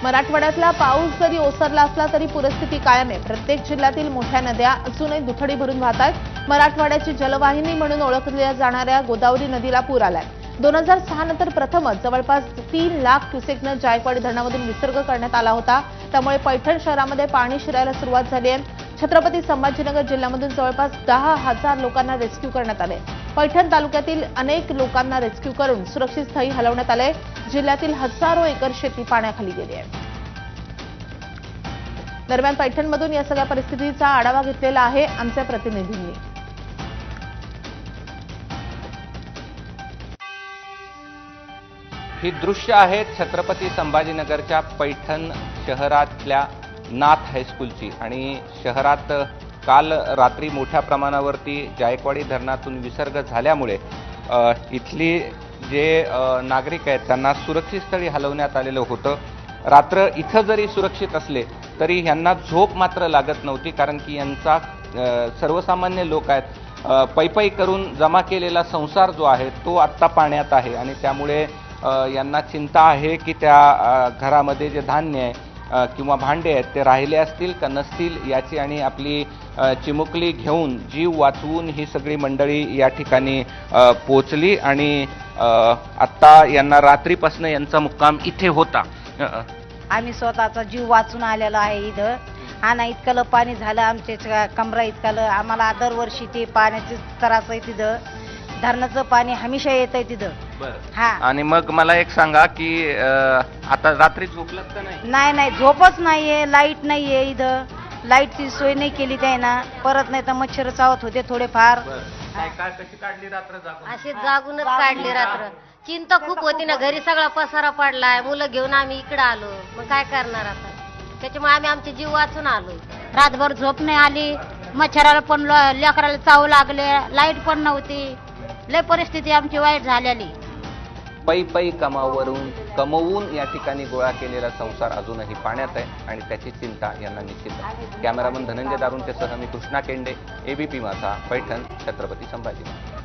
मराठवाड्यातला पाऊस जरी ओसरला असला तरी पूरस्थिती कायम आहे। प्रत्येक जिल्ह्यातील मोठ्या नद्या अजूनही दुथडी भरून वाहत आहेत। मराठवाड्याची जलवाहिनी म्हणून ओळखल्या जाणाऱ्या गोदावरी नदीला पूर आलाय। 2006 नंतर प्रथमच जवळपास 3 लाख क्युसेकनं जायकवाडी धरणामधून विसर्ग करण्यात आला होता। त्यामुळे पैठण शहरामध्ये पाणी शिरायला सुरुवात झाली आहे। छत्रपती संभाजीनगर जिल्ह्यामधून जवळपास 10,000 लोकांना रेस्क्यू करण्यात आले। पैठण तालुक्यातील अनेक लोकांना रेस्क्यू करून सुरक्षित स्थळी हलवण्यात आले। जिल्ह्यातील हजारो एकर शेती पाण्याखाली गेली आहे। दरम्यान पैठणमधून या सगळ्या परिस्थितीचा आढावा घेतलेला आहे आमच्या प्रतिनिधींनी। ही दृश्य आहेत छत्रपती संभाजीनगरच्या पैठण शहरातल्या नाथ हायस्कूलची आणि शहरात काल रात्री मोठ्या प्रमाणावरती जायकवाडी धरणातून विसर्ग झाल्यामुळे इथली जे नागरिक आहेत त्यांना सुरक्षित स्थळी हलवण्यात आलेलं होतं। रात्र इथं जरी सुरक्षित असले तरी यांना झोप मात्र लागत नव्हती, कारण की यांचा सर्वसामान्य लोक आहेत पैपै करून जमा केलेला संसार जो आहे तो आत्ता पाण्यात आहे आणि त्यामुळे यांना चिंता आहे की त्या घरामध्ये जे धान्य आहे किंवा भांडे आहेत ते राहिले असतील का नसतील याची, आणि आपली चिमुकली घेऊन जीव वाचवून ही सगळी मंडळी या ठिकाणी पोहोचली आणि आत्ता यांना रात्रीपासून यांचा मुक्काम इथे होता। आम्ही स्वतःचा जीव वाचून आलेलो आहे इथं। आणि इतकं पाणी झालं आमच्या कमरा इतकं आम्हाला दरवर्षी ते पाण्याचे त्रास आहे तिथं। धरणाचं पाणी हमेशा येत आहे तिथं। हा, आणि मग मला एक सांगा की आता रात्री झोपलात का नाही? नाही, झोपच नाहीये, लाईट नाहीये इथं। लाईटची सोय नाही केली त्यानं, परत नाही तर मच्छर चावत होते थोडेफार। काय कशी काढली रात्र जागून? अशी जागूनच काढली रात्र। चिंता खूप होती ना, घरी सगळा पसारा पडलाय, मुलं घेऊन आम्ही इकडे आलो, मग काय करणार आता? त्याच्यामुळे आम्ही आमचे जीव वाचून आलो। रातभर झोप नाही आली, मच्छराला पण लेकराला चावू लागले, लाईट पण नव्हती, लय परिस्थिती आमची वाईट झालेली। पै कमवून या ठिकाणी गोळा केलेला संसार अजूनही पाण्यात आहे आणि त्याची चिंता यांना निश्चित आहे। कॅमेरामन धनंजय दारुंच्यासह मी कृष्णा केंडे, ABP माझा, पैठण, छत्रपती संभाजीनगर।